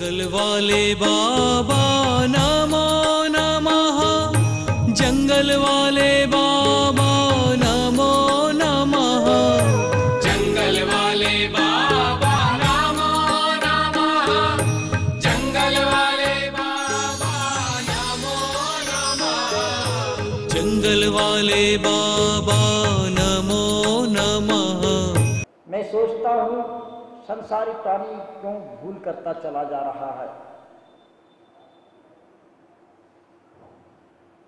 जंगल वाले बाबा नमो नमः, जंगल वाले बाबा नमो नमः, जंगल वाले बाबा नमो नमः, जंगल वाले बाबा नमो नमः, जंगल वाले बाबा नमो नमः। मैं सोचता हूँ संसारी प्राणी क्यों भूल करता चला जा रहा है।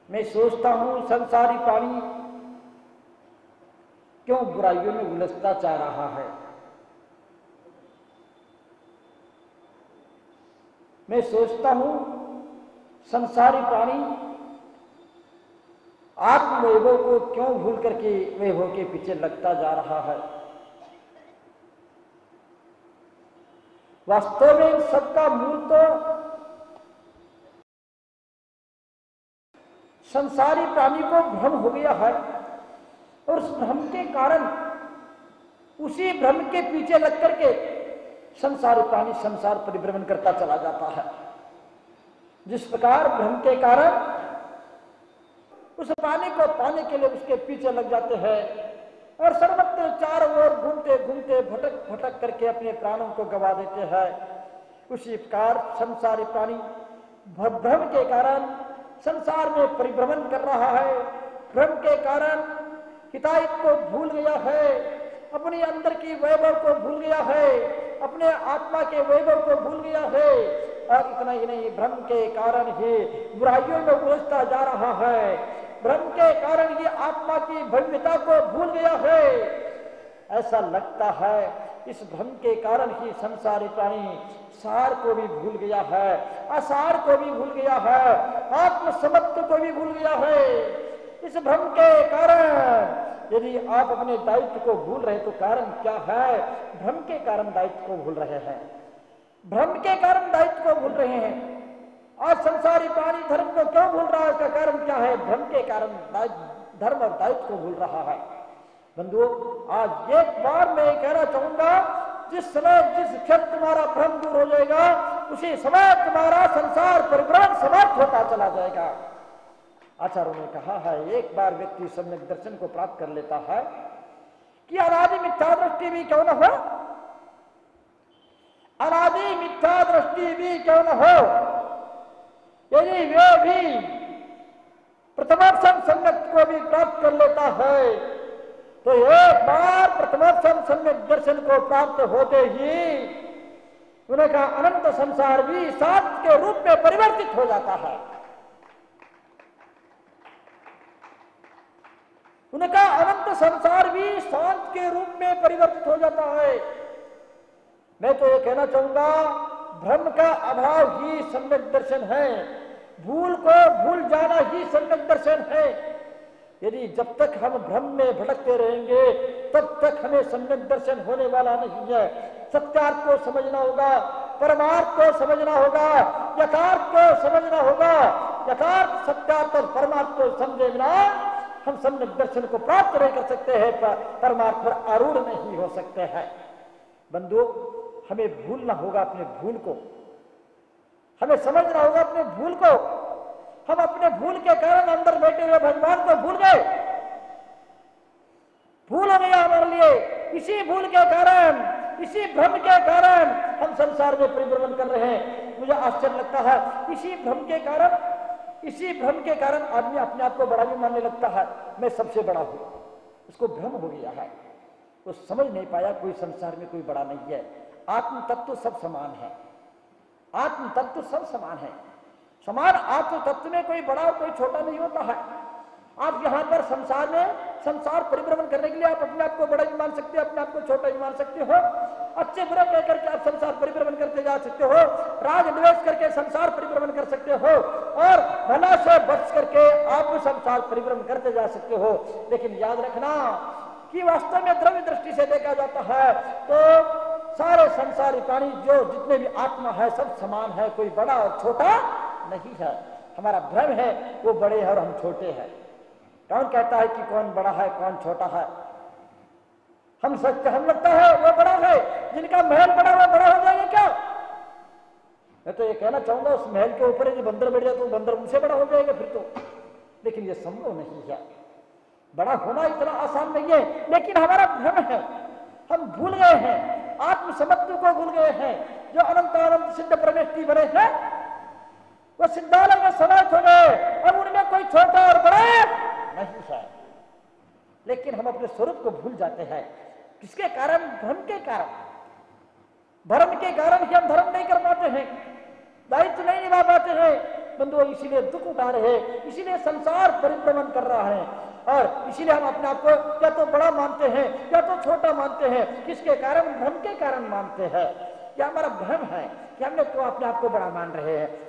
मैं सोचता हूँ संसारी प्राणी क्यों बुराइयों में उलझता जा रहा है। मैं सोचता हूँ संसारी प्राणी आत्मवैभव को क्यों भूल करके वैभव के पीछे लगता जा रहा है। वास्तव में सबका मूल तो संसारी प्राणी को भ्रम हो गया है और उस भ्रम के कारण उसी भ्रम के पीछे लग करके संसारी प्राणी संसार परिभ्रमण करता चला जाता है। जिस प्रकार भ्रम के कारण उस पानी को पाने के लिए उसके पीछे लग जाते हैं और सर्वत्र चारों ओर घूमते घूमते भटक भटक करके अपने प्राणों को गवा देते हैं। उसी प्रकार संसारी प्राणी भ्रम के कारण संसार में परिभ्रमण कर रहा है। भ्रम के कारण हिताहित को भूल गया है, अपने अंदर की वैभव को भूल गया है, अपने आत्मा के वैभव को भूल गया है। और इतना ही नहीं, भ्रम के कारण ही बुराइयों में उलझता जा रहा है। भ्रम के कारण ये आत्मा की भव्यता को भूल गया है। ऐसा लगता है इस भ्रम के कारण ही संसारी प्राणी सार को भी भूल गया है, असार को भी भूल गया है, आत्मसमत्व को भी भूल गया है। इस भ्रम के कारण यदि आप अपने दायित्व को भूल रहे तो कारण क्या है? भ्रम के कारण दायित्व को भूल रहे हैं, भ्रम के कारण दायित्व को भूल रहे हैं। आज संसारी प्राणी धर्म को क्यों भूल रहा है? इसका कारण क्या है? भ्रम के कारण धर्म और दायित्व को भूल रहा है। बंधुओं, आज एक बार मैं कहना चाहूंगा, जिस समय जिस क्षण तुम्हारा भ्रम दूर हो जाएगा उसी समय तुम्हारा संसार परिभ्रमण समाप्त होता चला जाएगा। आचार्यों ने कहा है, एक बार व्यक्ति सम्यक दर्शन को प्राप्त कर लेता है कि अनादि मिथ्या दृष्टि भी क्यों न हो, अनादि मिथ्या दृष्टि भी क्यों न हो, यदि वे भी प्रथमाक्षर सम्यक को भी प्राप्त कर लेता है तो एक बार प्रथमाक्षर सम्यक दर्शन को प्राप्त होते ही उनका अनंत संसार भी शांत के रूप में परिवर्तित हो जाता है। उनका अनंत संसार भी शांत के रूप में परिवर्तित हो जाता है। मैं तो ये कहना चाहूंगा, भ्रम का अभाव ही सम्यक दर्शन है, भूल को भूल जाना ही सम्यक दर्शन है। यदि जब तक हम भ्रम में भटकते रहेंगे तब तक हमें सम्यक दर्शन होने वाला नहीं है। सत्यार्थ को समझना होगा, परमार्थ को समझना होगा, यथार्थ को समझना होगा। यथार्थ, सत्यार्थ और परमार्थ को समझे बिना हम सम्यक दर्शन को प्राप्त नहीं कर सकते हैं, परमार्थ पर आरूढ़ नहीं हो सकते हैं। बंधुओं, हमें भूलना होगा अपने भूल को, हमें समझना होगा अपने भूल को। हम अपने भूल के कारण अंदर बैठे हुए भगवान को भूल गए, भूल हो गया हमारे लिए। इसी भूल के कारण, इसी भ्रम के कारण हम संसार में परिभ्रमण कर रहे हैं। मुझे आश्चर्य लगता है, इसी भ्रम के कारण आदमी अपने आप को बड़ा भी मानने लगता है। मैं सबसे बड़ा हूं, उसको भ्रम हो गया है। वो समझ नहीं पाया कोई संसार में कोई बड़ा नहीं है। आत्म तत्व सब समान है, आत्म तत्व सब समान है। समान आत्म तत्व में कोई बड़ा और कोई छोटा नहीं होता है। आप यहाँ पर संसार में संसार परिभ्रमण करने के लिए आप अपने आप को बड़ा भी मान सकते हो, अपने आप को छोटा भी मान सकते हो। अच्छे बुरा कह करके आप संसार परिभ्रमण करते जा सकते हो, राग द्वेष करके संसार परिभ्रमण कर सकते हो, और भला से बच करके आप संसार परिभ्रमण करते जा सकते हो। लेकिन याद रखना कि वास्तव में द्रव्य दृष्टि से देखा जाता है तो सारे संसारी प्राणी जो जितने भी आत्मा है सब समान है, कोई बड़ा और छोटा नहीं है। हमारा भ्रम है वो बड़े हैं और हम छोटे हैं। कौन कहता है कि कौन बड़ा है कौन छोटा है? हम लगता है वो बड़ा है, जिनका महल बड़ा वो बड़ा हो जाएगा क्या? मैं तो ये कहना चाहूंगा उस महल के ऊपर यदि बंदर बैठ जाए तो बंदर उनसे बड़ा हो जाएगा फिर तो, लेकिन ये संभव नहीं है। बड़ा होना इतना आसान नहीं है, लेकिन हमारा भ्रम है, हम भूल गए हैं, आत्म समत्व को भूल गए हैं। जो अनंत अनंत सिद्ध परमेष्टि बने हैं वो सिद्धालय में समाप्त हो गए, अब उनमें कोई छोटा और बड़ा नहीं है। लेकिन हम अपने स्वरूप को भूल जाते हैं, किसके कारण? भ्रम के कारण। भ्रम के कारण ही हम धर्म नहीं कर पाते हैं, दायित्व नहीं निभा पाते हैं बंधुओं, इसीलिए दुख उठा रहे हैं, इसीलिए संसार परिभ्रमण कर रहा है, और इसीलिए हम अपने आप को या तो बड़ा मानते हैं या तो छोटा मानते हैं। किसके कारण? भ्रम के कारण मानते हैं। क्या हमारा भ्रम है कि हमने तो अपने आप को बड़ा मान रहे हैं।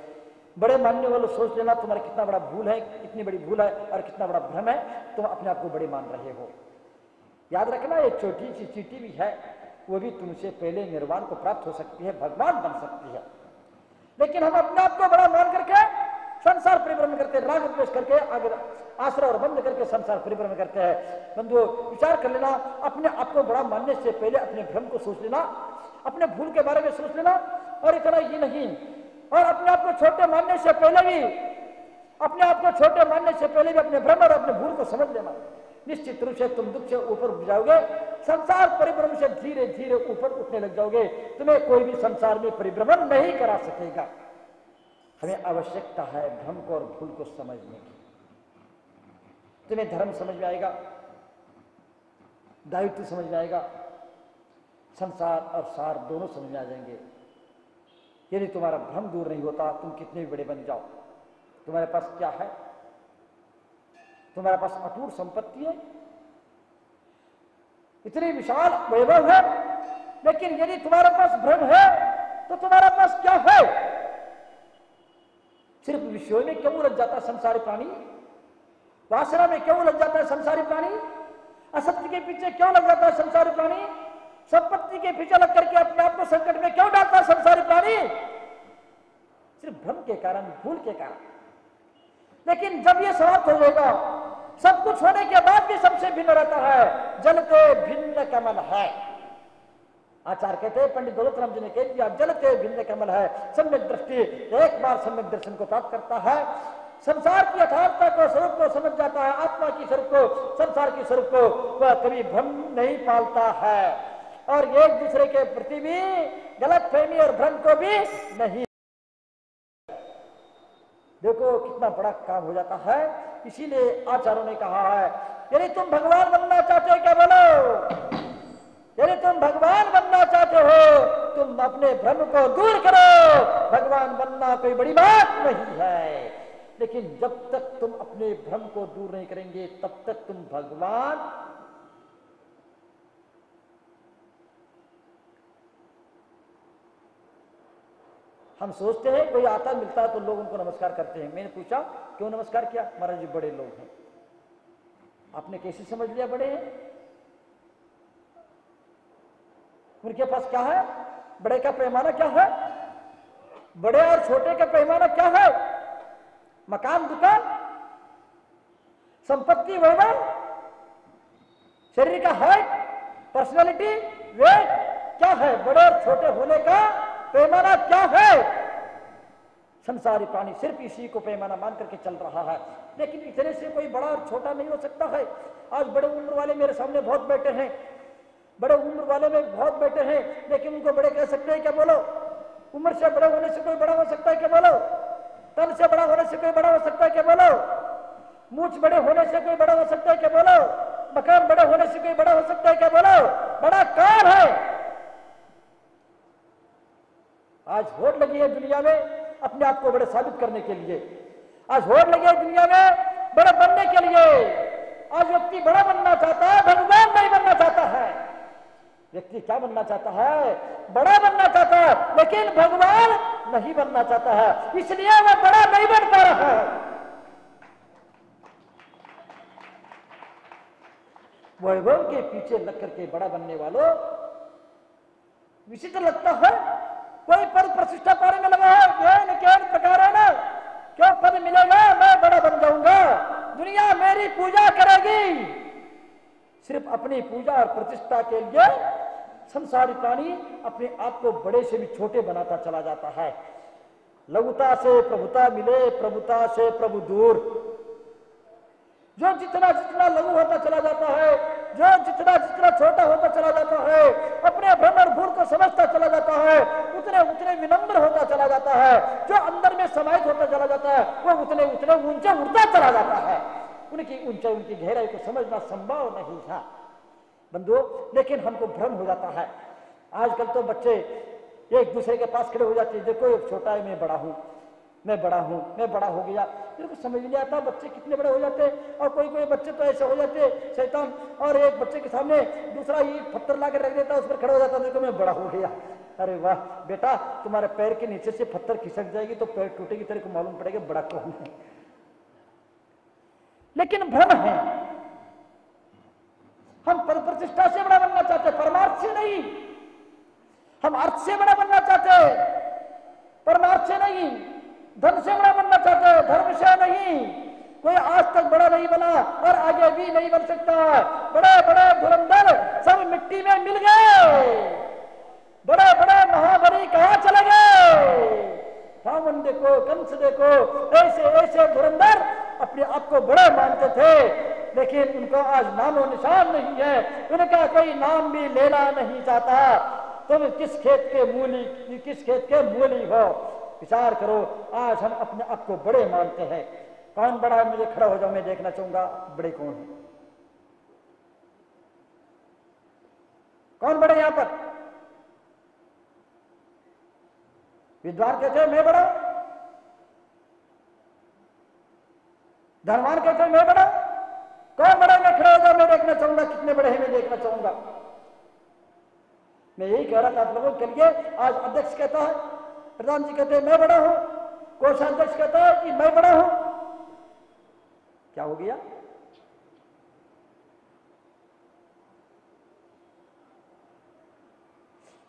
बड़े मानने वालों सोच लेना तुम्हारा कितना बड़ा भूल है, कितनी बड़ी भूल है और कितना बड़ा भ्रम है, तुम अपने आप को बड़े मान रहे हो। याद रखना, एक छोटी सी चींटी भी है, वो भी तुमसे पहले निर्वाण को प्राप्त हो सकती है, भगवान बन सकती है। लेकिन हम अपने आप को बड़ा मान करके संसार परिभ्रमण करते, राग द्वेष करके आगे आश्रय और बंद करके संसार परिभ्रमण करते हैं। बंधुओं, विचार कर लेना, अपने आप को बड़ा मानने से पहले अपने भ्रम को सोच लेना, अपने भूल के बारे में सोच लेना, और इतना ही नहीं, और अपने आप को छोटे मानने से पहले भी अपने भ्रम और अपने भूल को समझ लेना। निश्चित रूप से तुम दुख से ऊपर उठ जाओगे, संसार परिभ्रमण से धीरे धीरे ऊपर उठने लग जाओगे, तुम्हें कोई भी संसार में परिभ्रमण नहीं करा सकेगा। हमें आवश्यकता है भ्रम को और भूल को समझने की। तुम्हें धर्म समझ में आएगा, दायित्व समझ में आएगा, संसार और सार दोनों समझ में आ जाएंगे। यदि तुम्हारा भ्रम दूर नहीं होता, तुम कितने भी बड़े बन जाओ, तुम्हारे पास क्या है? तुम्हारे पास अटूट संपत्ति है, इतनी विशाल वैभव है, लेकिन यदि तुम्हारे पास भ्रम है तो तुम्हारे पास क्या है? सिर्फ विषयों में क्यों लग जाता है संसारी प्राणी? वासना में क्यों लग जाता है संसारी प्राणी? असत्य के पीछे क्यों लग जाता है संसारी प्राणी? संपत्ति के पीछे लग करके अपने आप को संकट में क्यों डालता है संसारी प्राणी? सिर्फ भ्रम के कारण, भूल के कारण। लेकिन जब ये समाप्त हो जाएगा, सब कुछ होने के बाद भी सबसे भिन्न रहता है, जलते भिन्न कमल है। आचार्य कहते हैं, पंडित दौलत राम जी ने कह दिया, जलते भिन्न कमल है। सम्यक दृष्टि एक बार सम्यक दर्शन को प्राप्त करता है, संसार की यथार्थता को, स्वरूप को समझ जाता है, आत्मा की स्वरूप को, संसार की स्वरूप को, वह कभी भ्रम नहीं पालता है, और एक दूसरे के प्रति भी गलत फहमी और भ्रम को भी नहीं। देखो कितना बड़ा काम हो जाता है। इसीलिए आचार्यों ने कहा है, यदि तुम भगवान बनना चाहते हो, क्या बोलो, यदि तुम भगवान बनना चाहते हो, तुम अपने भ्रम को दूर करो। भगवान बनना कोई बड़ी बात नहीं है, लेकिन जब तक तुम अपने भ्रम को दूर नहीं करेंगे, तब तक तुम भगवान हम सोचते हैं कोई आता मिलता है तो लोग उनको नमस्कार करते हैं। मैंने पूछा क्यों नमस्कार किया? महाराज जी बड़े लोग हैं। आपने कैसे समझ लिया बड़े हैं? उनके पास क्या है? बड़े का पैमाना क्या है? बड़े और छोटे का पैमाना क्या है? मकान, दुकान, संपत्ति, वैभव, शरीर का हाइट, पर्सनालिटी, वेट, क्या है? बड़े और छोटे होने का पैमाना क्या है? संसारी प्राणी सिर्फ इसी को पैमाना मान करके चल रहा है, लेकिन इतने से कोई बड़ा और छोटा नहीं हो सकता है। आज बड़े उम्र वाले मेरे सामने बहुत बैठे हैं, बड़े उम्र वाले में बहुत बैठे हैं, लेकिन उनको बड़े कह सकते हैं क्या? बोलो। उम्र से बड़े होने से कोई बड़ा हो सकता है क्या? बोलो। तन से बड़ा होने से कोई बड़ा हो सकता है क्या? बोलो। मूछ बड़े होने से कोई बड़ा हो सकता है क्या? बोलो। मकान बड़े होने से कोई बड़ा हो सकता है क्या? बोलो। बड़ा कौन है? आज होड़ लगी है दुनिया में अपने आप को बड़े साबित करने के लिए, आज होड़ लगी है दुनिया में बड़े बनने के लिए। आज व्यक्ति बड़ा बनना चाहता है, भगवान नहीं बनना चाहता है। व्यक्ति क्या बनना चाहता है? बड़ा बनना चाहता है, लेकिन भगवान नहीं बनना चाहता है, इसलिए वह बड़ा नहीं बन पा रहा है। वैभव के पीछे लग करके बड़ा बनने वालों, विचित्र लगता है। कोई पद प्रतिष्ठा पाने में लगा है, प्रकार है ना, क्यों पद मिलेगा मैं बड़ा बन जाऊंगा, दुनिया मेरी पूजा करेगी। सिर्फ अपनी पूजा और प्रतिष्ठा के लिए संसारी प्राणी अपने आप को बड़े से भी छोटे बनाता चला जाता है। लघुता से प्रभुता मिले, प्रभुता से प्रभु दूर। जो जितना जितना लघु होता चला जाता है, जो जितना जितना छोटा होता चला जाता है, अपने भ्रम और भूल को समझता चला जाता है, उतने उतने विनम्र होता चला जाता है। जो अंदर में समाहित होता चला जाता है, वो उतने उतने ऊंचा उड़ता चला जाता है। उनकी ऊंचाई, उनकी गहराई को समझना संभव नहीं था बंधुओं। लेकिन हमको भ्रम हो जाता है। आजकल तो बच्चे एक दूसरे के पास खड़े हो जाते हैं, देखो एक छोटा है, मैं बड़ा हूं, मैं बड़ा हूं, मैं बड़ा हो गया। मेरे को समझ नहीं आता बच्चे कितने बड़े हो जाते हैं। और कोई कोई बच्चे तो ऐसे हो जाते हैं शैतान, और एक बच्चे के सामने दूसरा ईंट पत्थर ला के रख देता है, उस पर खड़ा हो जाता है, देखो मैं बड़ा हो गया। अरे वाह बेटा, तुम्हारे पैर के नीचे से पत्थर खिसक जाएगी तो पैर टूटेगी, तेरे को मालूम पड़ेगा बड़ा कौन है। लेकिन भ्रम है। हम पद प्रतिष्ठा से बड़ा बनना चाहते, परमार्थ से नहीं। हम अर्थ से बड़ा बनना चाहते, परमार्थ से नहीं। धन से बड़ा बनना चाहते, धर्म से नहीं। कोई आज तक बड़ा नहीं बना और आगे भी नहीं बन सकता। बड़े बड़े धुरंधर सब मिट्टी में मिल गए। बड़े बड़े महाबली कहां चले गए? रावण देखो, कंस देखो, ऐसे ऐसे धुरंधर अपने आप को बड़े मानते थे, लेकिन उनको आज नामो निशान नहीं है। उनका कोई नाम भी लेना नहीं चाहता। तुम किस खेत के मूली, किस खेत के मूली हो? विचार करो। आज हम अपने आप को बड़े मानते हैं। कौन बड़ा है? मुझे खड़ा हो जाओ, मैं देखना चाहूंगा बड़े कौन है। कौन बड़े यहां पर? विद्वान कहते हैं मैं बड़ा, धनवान कहते हैं मैं बड़ा। कौन बड़ा? मैं खड़ा हो जाओ, मैं देखना चाहूंगा कितने बड़े हैं, मैं देखना चाहूंगा। मैं यही कह रहा था आप लोगों के लिए। आज अध्यक्ष कहता है, प्रधान जी कहते हैं मैं बड़ा हूं, कोषाध्यक्ष कहता है कि मैं बड़ा हूं। क्या हो गया?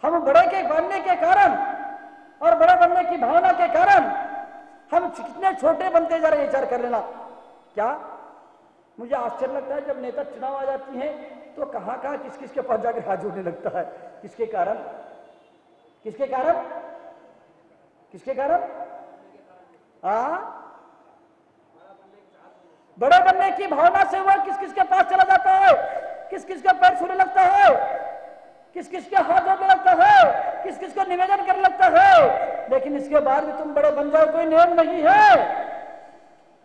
हम बड़े के बनने के कारण और बड़ा बनने की भावना के कारण हम कितने छोटे बनते जा रहे हैं। विचार कर लेना। क्या मुझे आश्चर्य लगता है जब नेता चुनाव आ जाती हैं तो कहां कहां किस किस के पास जाकर हाथ जोड़ने लगता है। किसके कारण? किसके कारण? किसके कारण? बड़े बनने की भावना से वह किस किस के पास चला जाता है, किस किस के पैर छूने लगता है, किस किस के हाथ जोड़ने लगता है, किस किस को निवेदन करने लगता है। लेकिन इसके बाद भी तुम बड़े बन जाओ, कोई नियम नहीं है।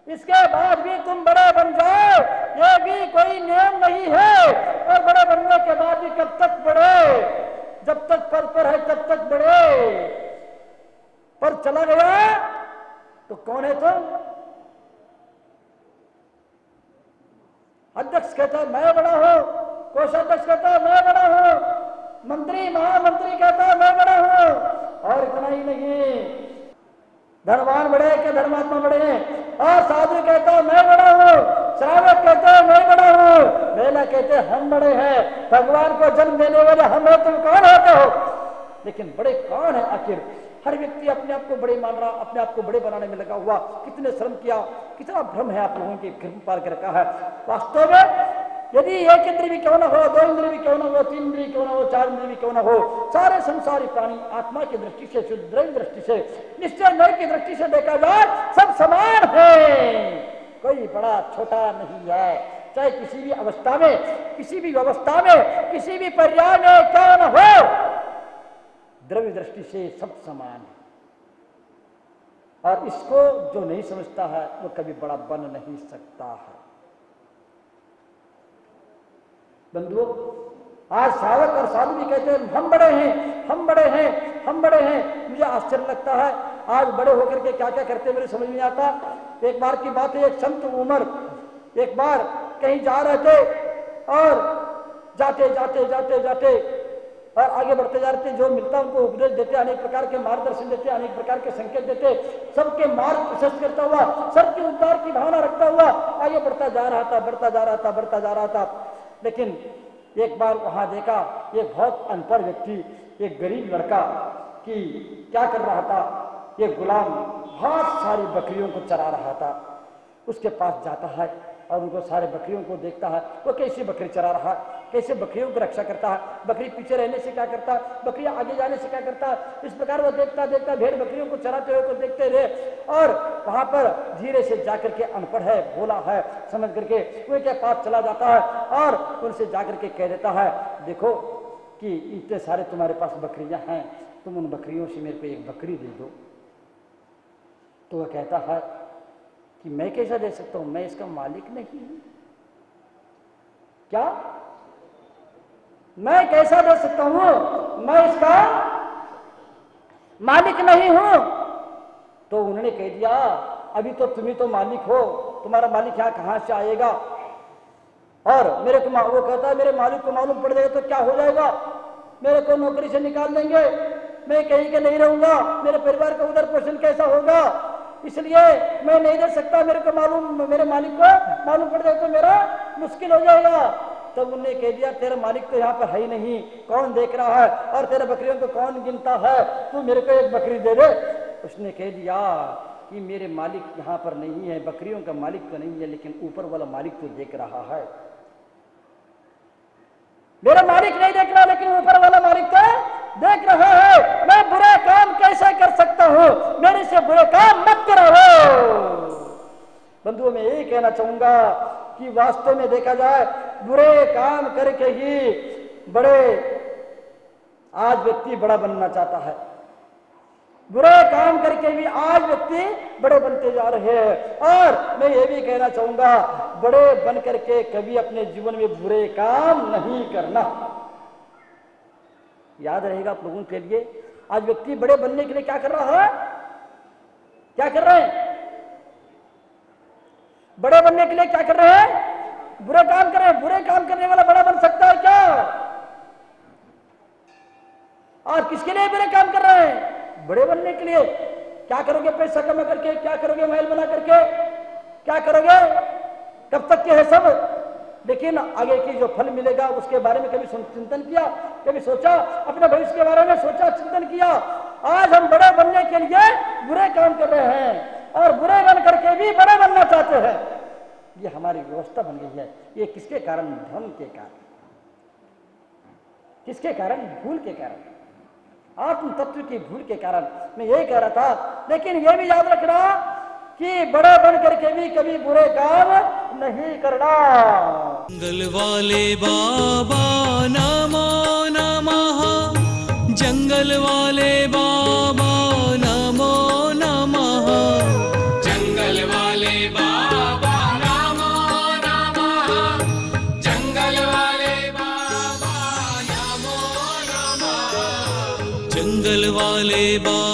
इसके बाद भी तुम बड़े बन जाओ, ये भी कोई नियम नहीं है। और बड़े बनने के बाद भी कब तक बड़े? जब तक पद पर है तब तक बड़े। पर चला गया तो कौन है तुम? अध्यक्ष कहता है मैं बड़ा हूं, कोषाध्यक्ष कहता है मैं बड़ा हूं, मंत्री महामंत्री कहता है मैं बड़ा हूं। और इतना ही नहीं, धनवान बड़े के धर्मात्मा बड़े हैं। और साधु कहता है मैं बड़ा हूं, श्रावक कहते हैं मैं बड़ा हूं, मेला कहते हैं हम बड़े हैं। भगवान को जन्म देने वाले हम हो, तुम कौन होते हो? लेकिन बड़े कौन है आखिर? हर व्यक्ति अपने आप को बड़े मान रहा, अपने आप को बड़े बनाने में लगा हुआ। कितने श्रम किया, कितना भ्रम है आप लोगों के घृण पार कर रखा है। वास्तव में यदि एक इंद्रिय भी क्यों ना हो, दो इंद्रिय भी क्यों ना हो, तीन इंद्रिय क्यों ना हो, चार इंद्रिय भी क्यों ना हो, सारे संसारी प्राणी आत्मा की दृष्टि से, शुद्ध दृष्टि से, निश्चय नय की दृष्टि से देखा जाए सब समान है। कोई बड़ा छोटा नहीं है। चाहे किसी भी अवस्था में, किसी भी व्यवस्था में, किसी भी पर्याय में क्यों न हो, द्रव्य दृष्टि से सब समान है। और इसको जो नहीं समझता है वो कभी बड़ा बन नहीं सकता है। बंधुओं, आज साधक और साधु भी कहते हैं हम बड़े हैं, हम बड़े हैं, हम बड़े हैं। मुझे आश्चर्य लगता है आज बड़े होकर के क्या क्या करते मेरे समझ नहीं आता। एक बार की बात है, एक संत उमर एक बार कहीं जा रहे थे और जाते जाते जाते जाते और आगे बढ़ते जा रहे थे। जो मिलता उनको उपदेश देते, अनेक प्रकार के मार्गदर्शन देते, अनेक प्रकार के संकेत देते, सबके मार्ग प्रशस्त करता हुआ, सबके उद्धार की भावना रखता हुआ आगे बढ़ता जा रहा था, बढ़ता जा रहा था, बढ़ता जा रहा था। लेकिन एक बार वहां देखा एक बहुत अनपढ़ व्यक्ति, एक गरीब लड़का कि क्या कर रहा था, ये गुलाम बहुत सारी बकरियों को चरा रहा था। उसके पास जाता है और उनको सारे बकरियों को देखता है, वो कैसे बकरी चरा रहा है, कैसे बकरियों की रक्षा करता है, बकरी पीछे रहने से क्या करता है, बकरी आगे जाने से क्या करता है। इस प्रकार वो देखता देखता भेड़ बकरियों को चराते हुए को देखते रहे। और वहां पर धीरे से जाकर के, अनपढ़ है, भोला है, समझ करके वो के पास चला जाता है और उनसे जाकर के कह देता है, देखो कि इतने सारे तुम्हारे पास बकरियां हैं, तुम उन बकरियों से मेरे को एक बकरी दे दो। तो वह कहता है कि मैं कैसा दे सकता हूं, मैं इसका मालिक नहीं हूं। क्या? मैं कैसा दे सकता हूं, मैं इसका मालिक नहीं हूं। तो उन्होंने कह दिया, अभी तो तुम ही तो मालिक हो, तुम्हारा मालिक यहां कहां से आएगा। और मेरे को वो कहता है, मेरे मालिक को मालूम पड़ जाएगा तो क्या हो जाएगा, मेरे को नौकरी से निकाल देंगे, मैं कहीं के नहीं रहूंगा, मेरे परिवार का उधर पोषण कैसा होगा, इसलिए मैं नहीं दे सकता। मेरे को मालूम, मेरे मालिक को मालूम पड़ जाए तो मेरा मुश्किल हो जाएगा। तब उन्होंने कह दिया, तेरा मालिक तो यहाँ पर है ही नहीं, कौन देख रहा है और तेरे बकरियों को कौन गिनता है, तू मेरे को एक बकरी दे दे। उसने कह दिया कि मेरे मालिक यहाँ पर नहीं है, बकरियों का मालिक तो नहीं है, लेकिन ऊपर वाला मालिक तो देख रहा है। मेरा मालिक नहीं देख रहा, लेकिन ऊपर वाला मालिक तो देख रहा है। मैं बुरा काम कैसे कर सकता हूं, मेरे से बुरे काम मत करो। बंधुओं, मैं यही कहना चाहूंगा कि वास्तव में देखा जाए, बुरे काम करके ही आज व्यक्ति बड़ा बनना चाहता है। बुरे काम करके भी आज व्यक्ति बड़े बनते जा रहे हैं। और मैं ये भी कहना चाहूंगा, बड़े बन करके कभी अपने जीवन में बुरे काम नहीं करना। याद रहेगा आप लोगों के लिए, आज व्यक्ति बड़े बनने के लिए क्या कर रहा है, क्या कर रहे हैं, बड़े बनने के लिए क्या कर रहे हैं, बुरे काम कर रहे हैं। बुरे काम करने वाला बड़ा बन सकता है क्या? आज किसके लिए बुरे काम कर रहे हैं? बड़े बनने के लिए। क्या करोगे पैसा कमा करके, क्या करोगे महल बना करके, क्या करोगे, कब तक के है सब। लेकिन आगे की जो फल मिलेगा उसके बारे में कभी चिंतन किया, कभी सोचा, अपने भविष्य के बारे में सोचा, चिंतन किया। आज हम बड़े बनने के लिए बुरे काम कर रहे हैं और बुरे बन करके भी बड़े बनना चाहते हैं। ये हमारी व्यवस्था बन गई है। ये किसके कारण? धर्म के कारण। किसके कारण? भूल के कारण, आत्म तत्व की भूल के कारण। मैं यही कह रहा था। लेकिन ये भी याद रखना कि बड़े बन करके भी कभी बुरे काम नहीं करना। जंगल वाले बाबा नमो नमः, जंगल वाले बाबा नमो नमः, जंगल वाले बाबा नमो नमः, जंगल वाले बाबा नमो नमः, जंगल वाले बाबा